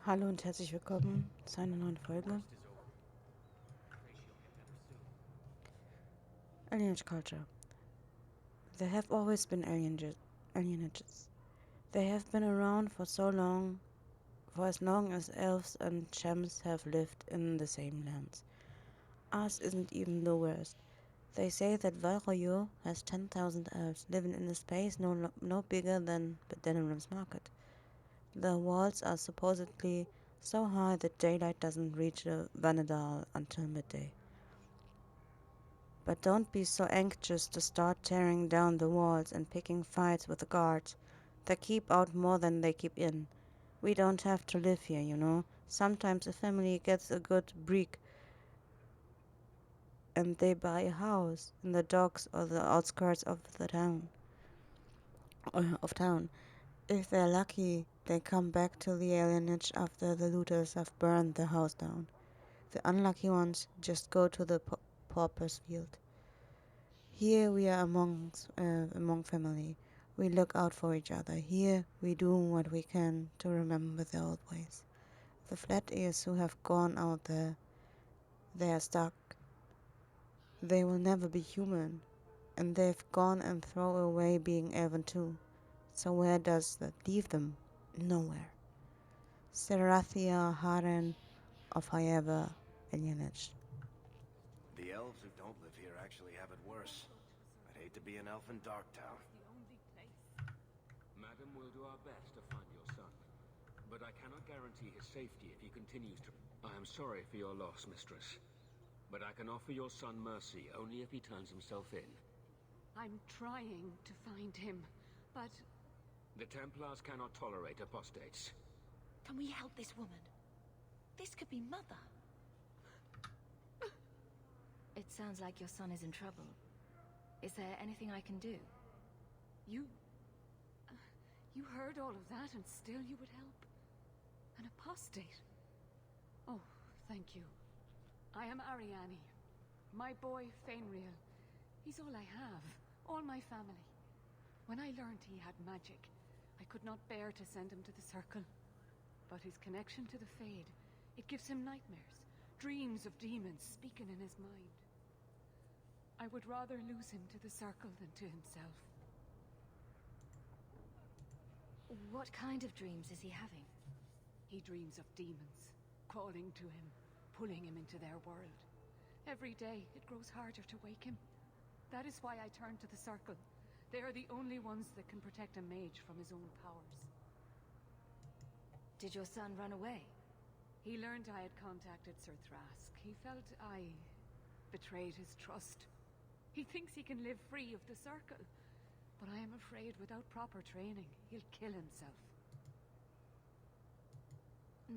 Hallo und herzlich willkommen zu einer neuen Folge Alienage Culture. There have always been alienages. They have been around for so long, for as long as elves and gems have lived in the same lands. Ours isn't even the worst. They say that Wayward has 10,000 elves living in a space no bigger than Bedenham's Market. The walls are supposedly so high that daylight doesn't reach the Vanadal until midday. But don't be so anxious to start tearing down the walls and picking fights with the guards. They keep out more than they keep in. We don't have to live here, you know. Sometimes a family gets a good break and they buy a house in the docks or the outskirts of the town. If they're lucky, they come back to the alienage after the looters have burned the house down. The unlucky ones just go to the pauper's field. Here we are among family. We look out for each other. Here we do what we can to remember the old ways. The flat ears who have gone out there, they are stuck. They will never be human, and they've gone and throw away being elven too. So where does that leave them? Nowhere. Serathia Haren of However alienage. The elves who don't live here actually have it worse. I'd hate to be an elf in Darktown. Madam, we'll do our best to find your son. But I cannot guarantee his safety if he continues to... I am sorry for your loss, mistress. But I can offer your son mercy only if he turns himself in. I'm trying to find him, but... The Templars cannot tolerate apostates. Can we help this woman? This could be Mother. It sounds like your son is in trouble. Is there anything I can do? You heard all of that and still you would help? An apostate? Oh, thank you. I am Ariane. My boy, Fainriel. He's all I have. All my family. When I learned he had magic, I could not bear to send him to the Circle. But his connection to the Fade, it gives him nightmares. Dreams of demons speaking in his mind. I would rather lose him to the Circle than to himself. What kind of dreams is he having? He dreams of demons, crawling to him, pulling him into their world. Every day, it grows harder to wake him. That is why I turn to the Circle. They are the only ones that can protect a mage from his own powers. Did your son run away? He learned I had contacted Sir Thrask. He felt I betrayed his trust. He thinks he can live free of the Circle. But I am afraid without proper training, he'll kill himself.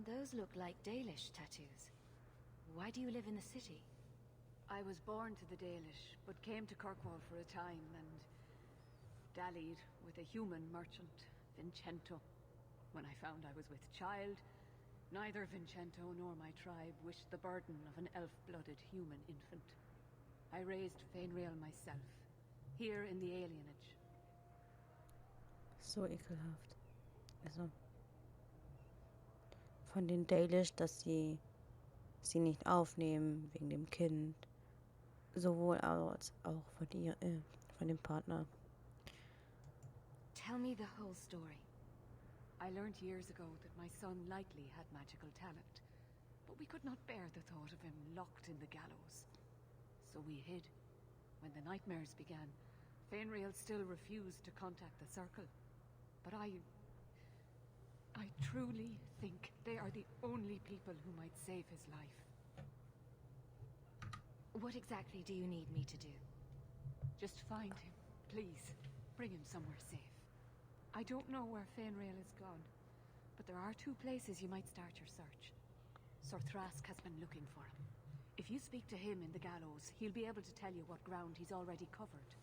Those look like Dalish tattoos. Why do you live in the city? I was born to the Dalish, but came to Kirkwall for a time and dallied with a human merchant, Vincento. When I found I was with child, neither Vincento nor my tribe wished the burden of an elf-blooded human infant. I raised Fainriel myself, here in the alienage. So ekelhaft. Also von den Dalish, dass sie nicht aufnehmen wegen dem Kind. Sowohl als auch von dem Partner. Tell me the whole story. I learned years ago that my son likely had magical talent, but we could not bear the thought of him locked in the gallows. So we hid. When the nightmares began, Fainriel still refused to contact the Circle. But I truly think they are the only people who might save his life. What exactly do you need me to do? Just find him, please. Bring him somewhere safe. I don't know where Fainriel is gone, but there are two places you might start your search. Sir Thrask has been looking for him. If you speak to him in the gallows, he'll be able to tell you what ground he's already covered.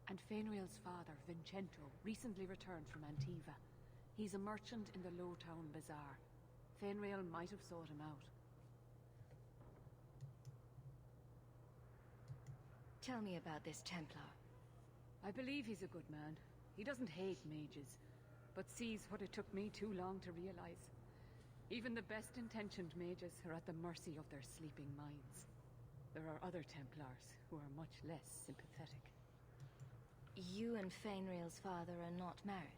And Fainriel's father, Vincento, recently returned from Antiva. He's a merchant in the Lowtown Bazaar. Fainriel might have sought him out. Tell me about this Templar. I believe he's a good man. He doesn't hate mages, but sees what it took me too long to realize. Even the best-intentioned mages are at the mercy of their sleeping minds. There are other Templars who are much less sympathetic. You and Fainriel's father are not married.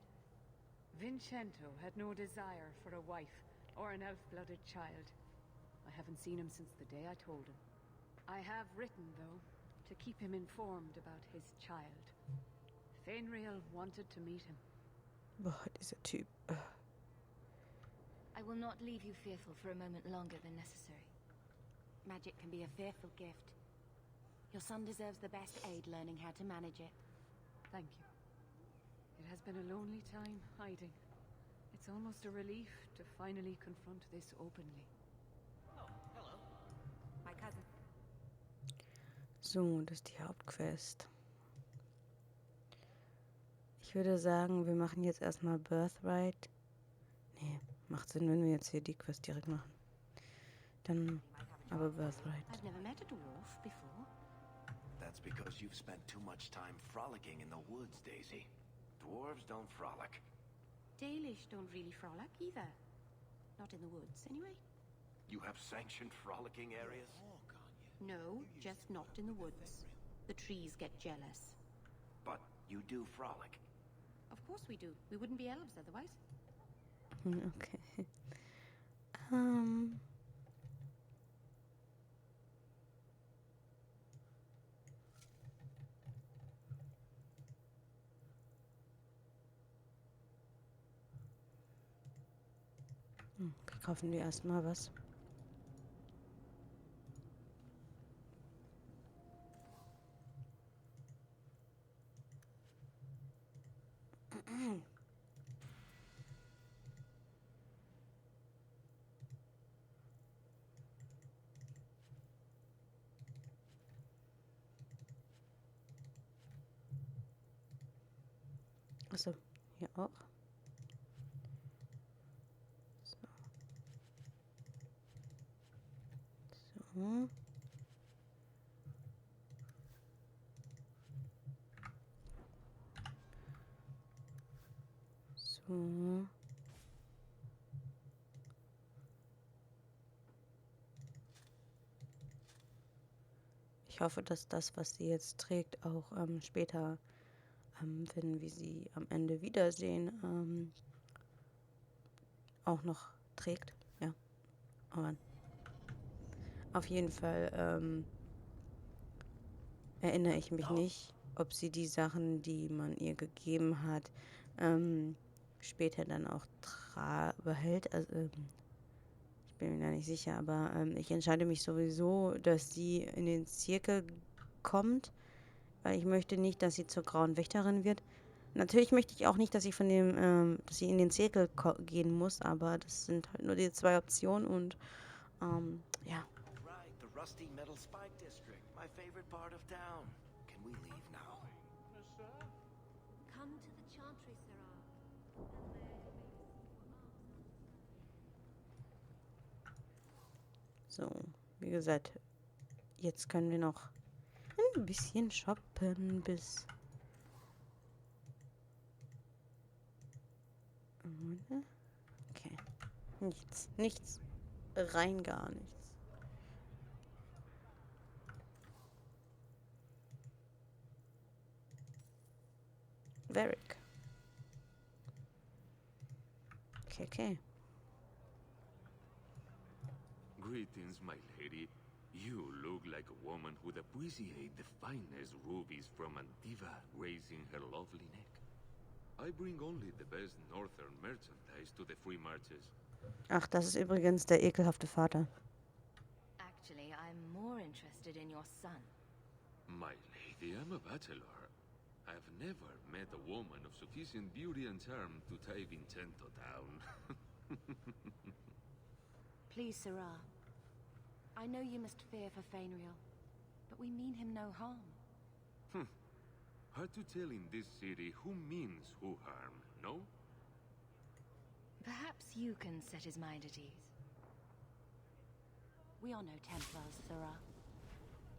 Vincento had no desire for a wife or an elf-blooded child. I haven't seen him since the day I told him. I have written, though, to keep him informed about his child. Fainriel wanted to meet him. Boah, dieser Typ. I will not leave you fearful for a moment longer than necessary. Magic can be a fearful gift. Your son deserves the best aid learning how to manage it. Thank you. It has been a lonely time hiding. It's almost a relief to finally confront this openly. Oh, hello. My cousin. So, das ist die Hauptquest. Ich würde sagen, wir machen jetzt erstmal Birthright. Nee, macht Sinn, wenn wir jetzt hier die Quest direkt machen. Dann aber Birthright. I've never met a dwarf before. That's because you've spent too much time frolicking in the woods, Daisy. Dwarves don't frolic. Dalish don't really frolic either. Not in the woods, anyway. You have sanctioned frolicking areas? No, just not in the woods. The trees get jealous. But you do frolic. Of course we do. We wouldn't be elves otherwise. Okay. Okay, kaufen wir erstmal was. Achso, hier auch. So. So. So. Ich hoffe, dass das, was sie jetzt trägt, auch später, wenn wir sie am Ende wiedersehen, auch noch trägt. Ja. Aber auf jeden Fall erinnere ich mich nicht, ob sie die Sachen, die man ihr gegeben hat, später dann auch behält. Also, ich bin mir da nicht sicher, aber ich entscheide mich sowieso, dass sie in den Zirkel kommt, weil ich möchte nicht, dass sie zur Grauen Wächterin wird. Natürlich möchte ich auch nicht, dass sie dass sie in den Zirkel gehen muss, aber das sind halt nur die zwei Optionen und ja. Right, the rusty metal spike district, my favorite part of town. Can we leave now? Come to the chantry, Sarah. So, wie gesagt, jetzt können wir noch ein bisschen shoppen bis... Okay. Nichts. Rein gar nichts. Varric. Okay. Greetings, my lady. You look like a woman who'd appreciate the finest rubies from Antiva raising her lovely neck. I bring only the best northern merchandise to the free marches. Ach, das ist übrigens der ekelhafte Vater. Actually, I'm more interested in your son. My lady, I'm a bachelor. I've never met a woman of sufficient beauty and charm to tie Vincento down. Please, Sarah. I know you must fear for Fainriel, but we mean him no harm. Hard to tell in this city who means who harm, no? Perhaps you can set his mind at ease. We are no Templars, Sarah.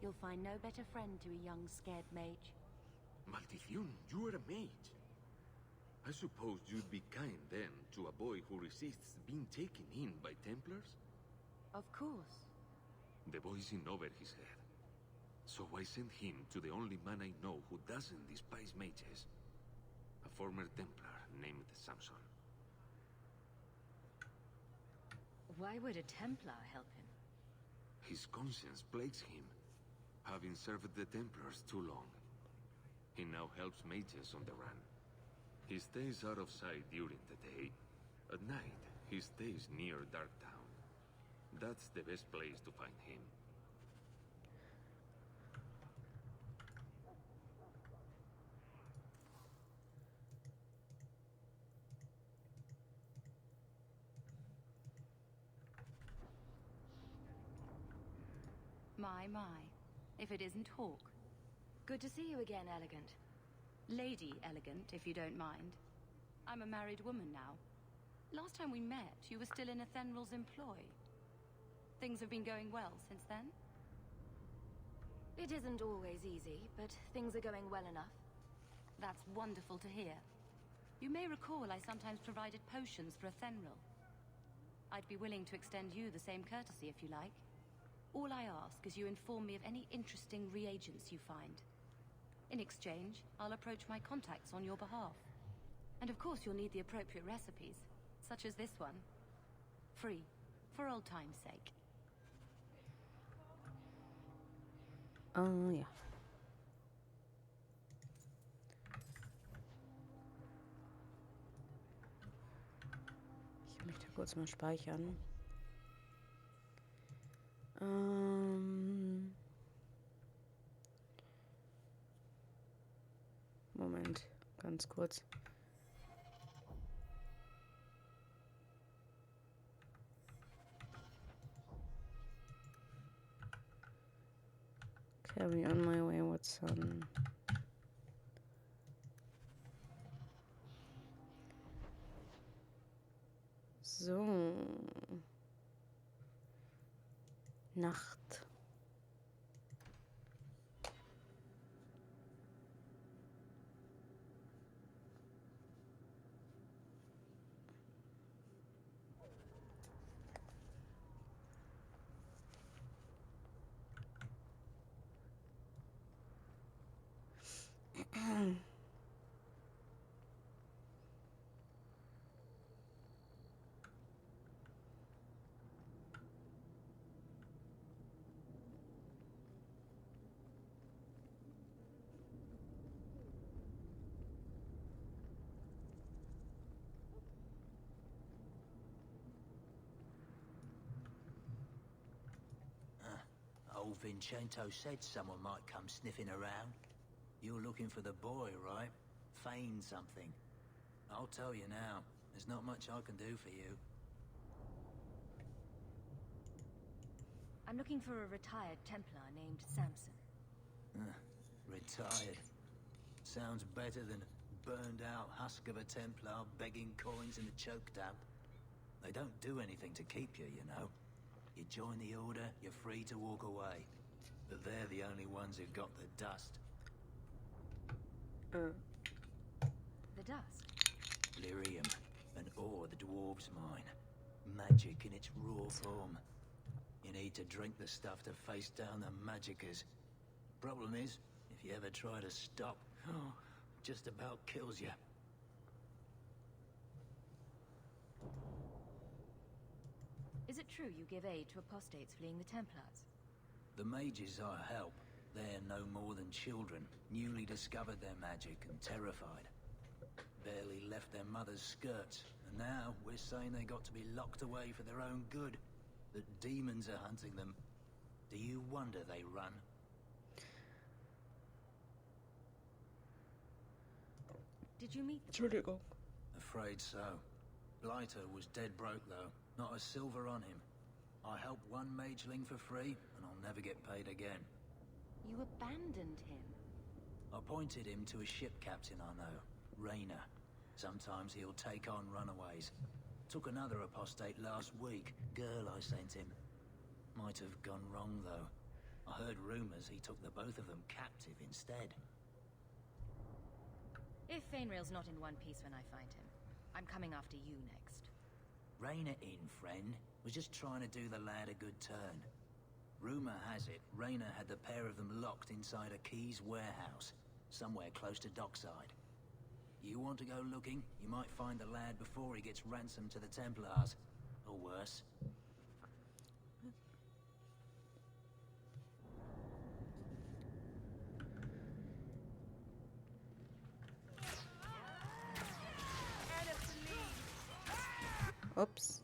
You'll find no better friend to a young, scared mage. Maldición, you are a mage. I suppose you'd be kind then to a boy who resists being taken in by Templars? Of course. The boy's in over his head. So I sent him to the only man I know who doesn't despise mages. A former Templar named Samson. Why would a Templar help him? His conscience plagues him, having served the Templars too long. He now helps mages on the run. He stays out of sight during the day. At night, he stays near Darktown. That's the best place to find him. My. If it isn't Hawk. Good to see you again, Elegant. Lady Elegant, if you don't mind. I'm a married woman now. Last time we met, you were still in Athenral's employ. Things have been going well since then? It isn't always easy, but things are going well enough. That's wonderful to hear. You may recall I sometimes provided potions for Athenral. I'd be willing to extend you the same courtesy if you like. All I ask is you inform me of any interesting reagents you find. In exchange, I'll approach my contacts on your behalf. And of course you'll need the appropriate recipes, such as this one. Free, for old time's sake. Oh ja. Ich möchte kurz mal speichern. Moment, ganz kurz. Carry on my wayward son. So. Nacht. Old Vincento said someone might come sniffing around. You're looking for the boy, right? Feign something. I'll tell you now, there's not much I can do for you. I'm looking for a retired Templar named Samson. Retired. Sounds better than burned out husk of a Templar begging coins in the choke damp. They don't do anything to keep you, you know. You join the Order, you're free to walk away. But they're the only ones who've got the dust. The dust? Lyrium, an ore the dwarves mine. Magic in its raw form. You need to drink the stuff to face down the magicers. Problem is, if you ever try to stop, just about kills you. Is it true you give aid to apostates fleeing the Templars? The mages I help, they're no more than children, newly discovered their magic and terrified. Barely left their mother's skirts, and now we're saying they got to be locked away for their own good. That demons are hunting them. Do you wonder they run? Did you meet them? Entschuldigung. Afraid so. Blighter was dead broke though, not a silver on him. I helped one mageling for free, and I'll never get paid again. You abandoned him. I pointed him to a ship captain I know, Rayner. Sometimes he'll take on runaways. Took another apostate last week, girl I sent him. Might have gone wrong though. I heard rumors he took the both of them captive instead. If Fainrail's not in one piece when I find him, I'm coming after you next. Rein it in, friend. Was just trying to do the lad a good turn. Rumor has it, Rayner had the pair of them locked inside a Keys warehouse, somewhere close to dockside. You want to go looking? You might find the lad before he gets ransomed to the Templars. Or worse. Ups.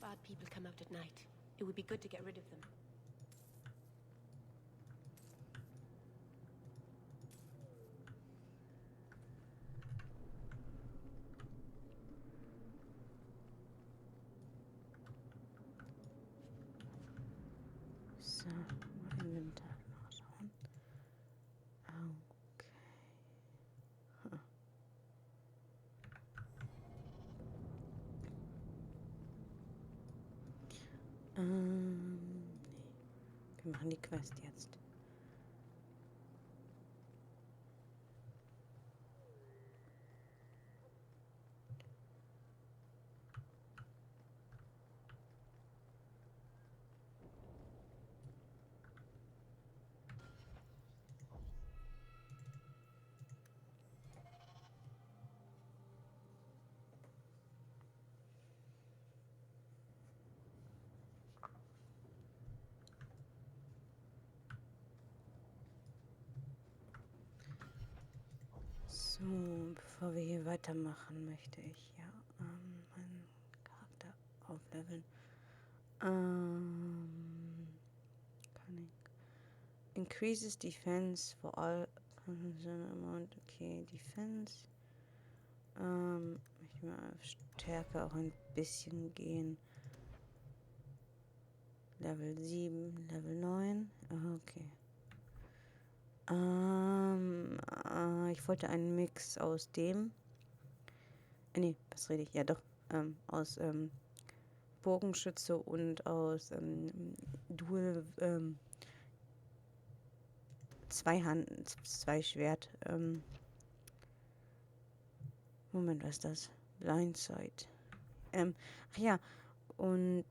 Bad people come out at night. It would be good to get rid of them. So, Inventar nachschauen. Okay. Huh. Nee. Wir machen die Quest jetzt. So, bevor wir hier weitermachen, möchte ich ja meinen Charakter aufleveln. Kann ich. Increases Defense for all amount. Okay, Defense. Ich mal auf Stärke auch ein bisschen gehen. Level 7, Level 9. Okay. Ich wollte einen Mix aus dem. Nee, was rede ich? Ja, doch. Aus Bogenschütze und aus Dual Zweischwert. Moment, was ist das? Blindside. Ach ja, und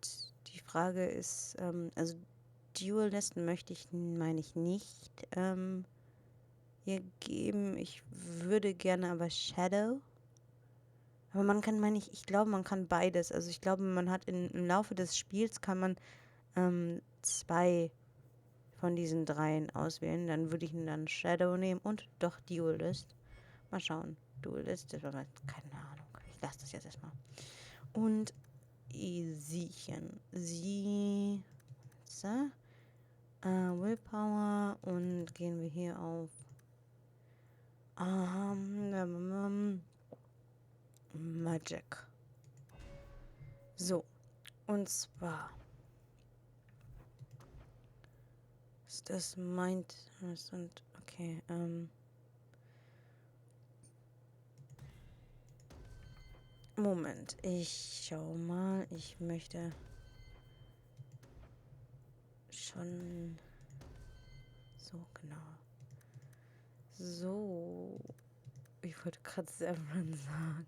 die Frage ist, also Dualisten möchte ich, meine ich, nicht ihr geben. Ich würde gerne aber Shadow. Aber man kann, meine ich glaube, man kann beides. Also ich glaube, man hat im Laufe des Spiels kann man 2 von diesen 3 auswählen. Dann würde ich dann Shadow nehmen und doch Dualist. Mal schauen. Dualist, das war mal, keine Ahnung. Ich lasse das jetzt erstmal. Und Siechen. Willpower und gehen wir hier auf Magic. So, und zwar ist das meint, okay, Moment, ich schau mal, ich möchte schon so genau. So, ich wollte gerade Severin sagen.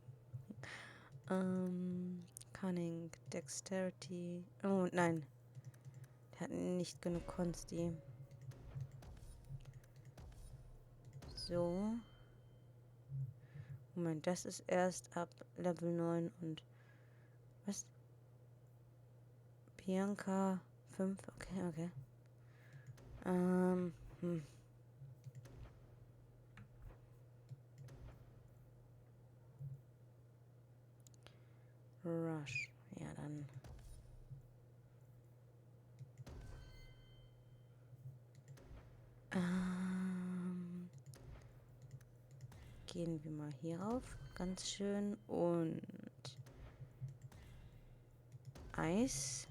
Cunning, Dexterity. Oh nein, der hat nicht genug Konsti. So. Moment, das ist erst ab Level 9 und was? Bianca 5, okay. Rush. Ja, dann. Gehen wir mal hier rauf. Ganz schön. Und Eis.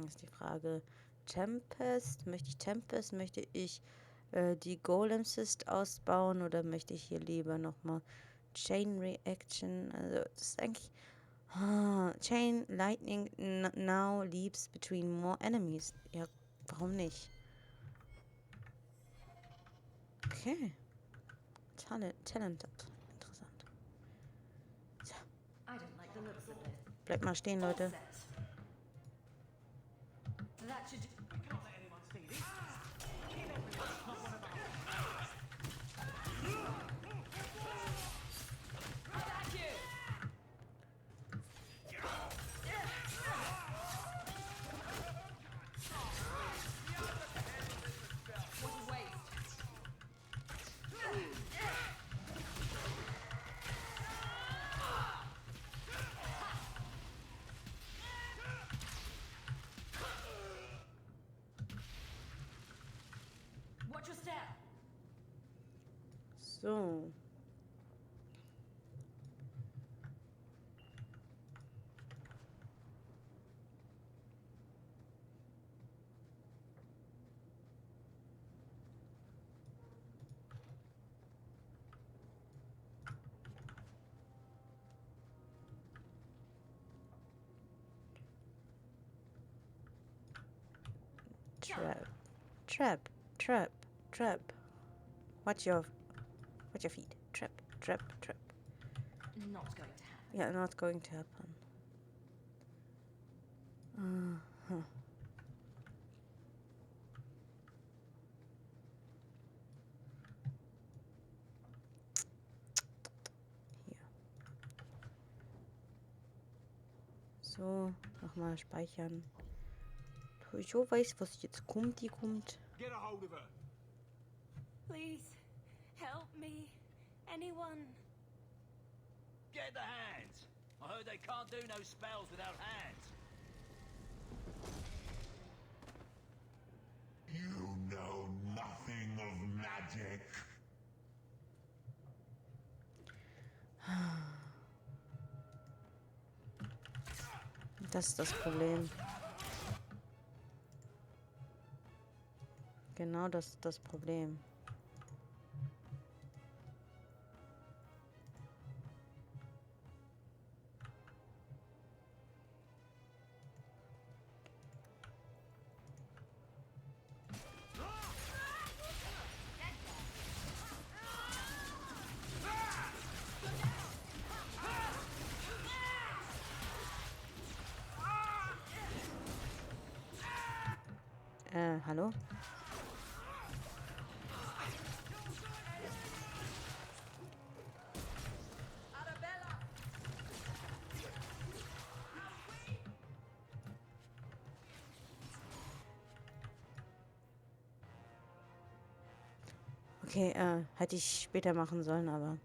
Ist die Frage. Tempest. Möchte ich Tempest? Möchte ich die Golem Cyst ausbauen? Oder möchte ich hier lieber nochmal Chain Reaction? Also, das ist eigentlich. Chain Lightning now leaps between more enemies. Ja, warum nicht? Okay. Talented. Interessant. So. I don't like the looks of this. Bleibt mal stehen, Leute. That should do. Watch your step. So. Trap. Watch your feet. Trap. Not going to happen. Yeah, not going to happen. Hier. So, nochmal speichern. Ich weiß, was jetzt kommt, die kommt. Get a hold of her. Please, help me. Anyone? Get the hands! I heard they can't do no spells without hands. You know nothing of magic. Das ist das Problem. Genau das ist das Problem. Hallo? Okay, hätte ich später machen sollen, aber...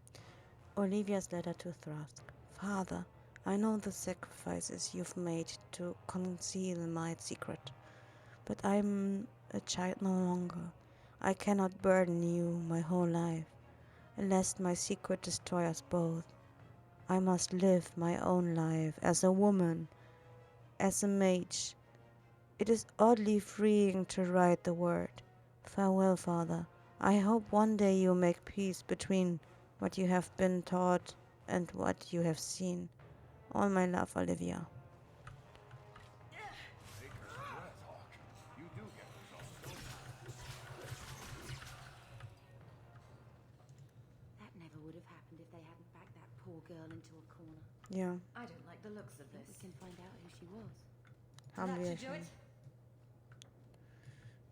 Olivia's letter to Thrask. Father, I know the sacrifices you've made to conceal my secret, but I'm a child no longer. I cannot burden you my whole life, lest my secret destroy us both. I must live my own life as a woman, as a mage. It is oddly freeing to write the word. Farewell, Father. I hope one day you'll make peace between what you have been taught and what you have seen. All my love, Olivia. That never would have happened if they hadn't backed that poor girl into a corner. Ja, I don't like the looks of this. We can find out who she was. haben wir That should do schon. it.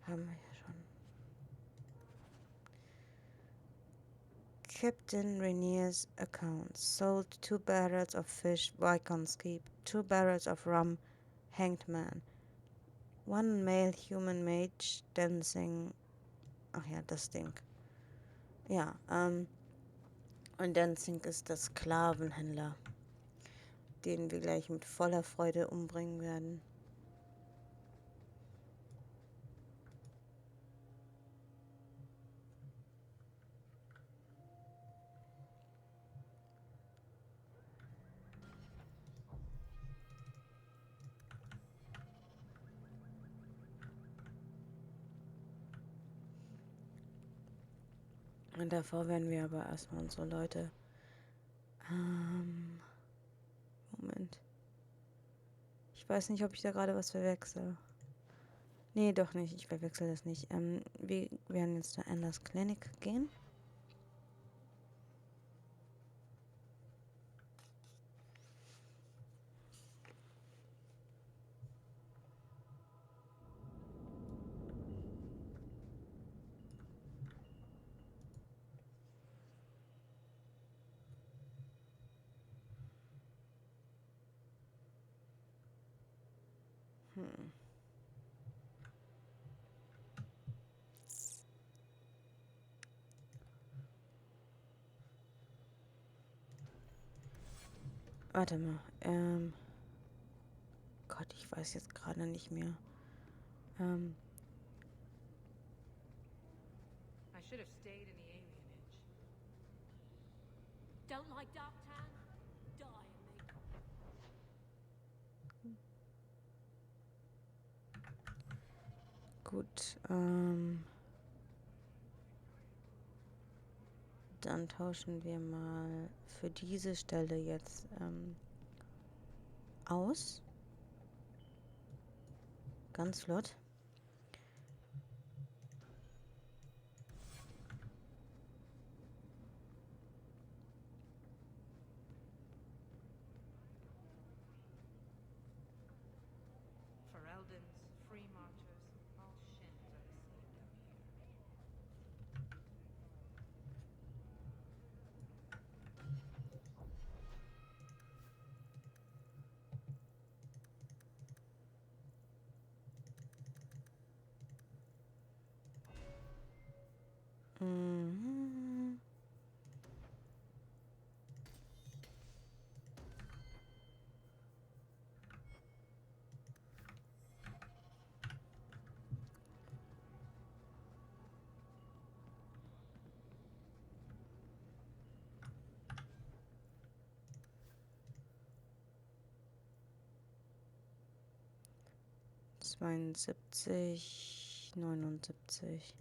Haben wir schon. Captain Rainier's account sold 2 barrels of fish, Vicon's Keep, 2 barrels of rum, Hanged Man, 1 male human mage dancing. Ach ja, das Ding. Ja, Und Danzig ist der Sklavenhändler, den wir gleich mit voller Freude umbringen werden. Und davor werden wir aber erstmal unsere Leute. Moment. Ich weiß nicht, ob ich da gerade was verwechsel. Nee, doch nicht. Ich verwechsel das nicht. Wir werden jetzt zu Anders Clinic gehen. Warte mal. Gott, ich weiß jetzt gerade nicht mehr. I should have stayed in the alienage. Don't like dark tan? Die, mate. Gut, dann tauschen wir mal für diese Stelle jetzt aus. Ganz flott. For Eldons, free marchers, all shins are the same down here. Mhm. ...72, 79.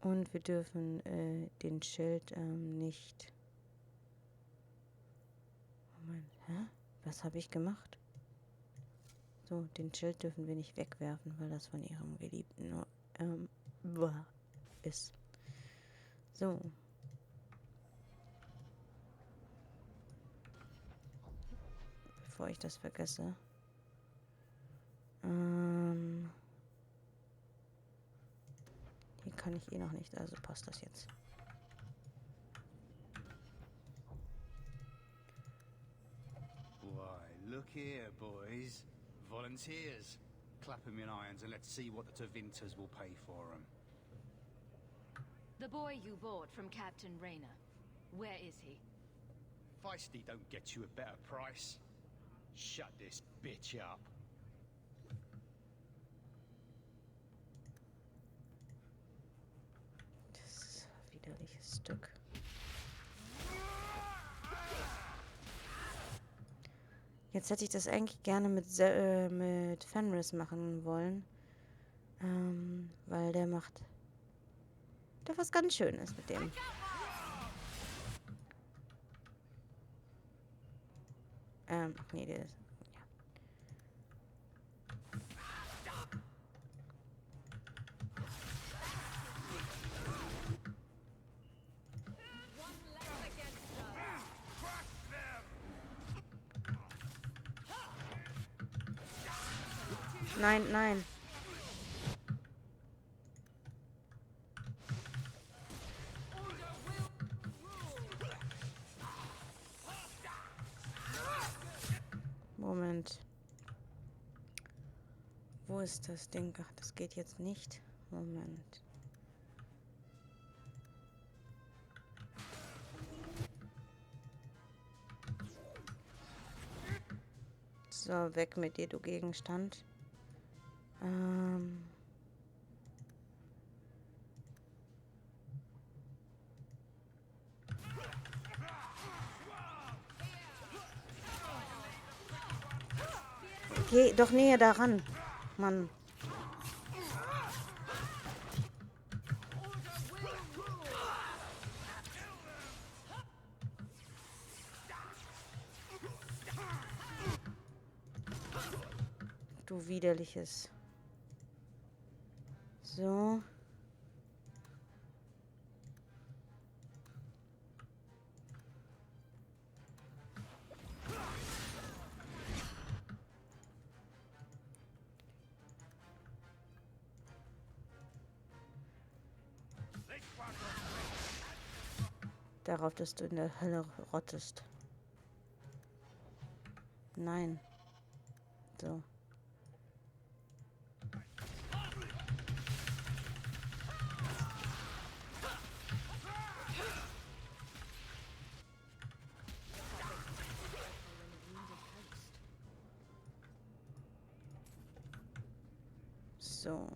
Und wir dürfen den Schild nicht... Moment, hä? Was habe ich gemacht? So, den Schild dürfen wir nicht wegwerfen, weil das von ihrem Geliebten ist. So. Bevor ich das vergesse. Hier kann ich noch nicht, also passt das jetzt. Why, look here, boys. Volunteers. Clap 'em in irons and let's see what the Tevinters will pay for 'em. The boy you bought from Captain Rayner. Where is he? Feisty don't get you a better price. Shut this bitch up. Das widerliches Stück. Jetzt hätte ich das eigentlich gerne mit Fenris machen wollen. Weil der macht... Der was ganz Schönes mit dem. Ach nee, der ist... Ja. Nein, nein. Moment. Wo ist das Ding? Ach, das geht jetzt nicht. Moment. So, weg mit dir, du Gegenstand. Geh doch näher daran, Mann. Du widerliches. So. Darauf, dass du in der Hölle rottest. Nein. So. So.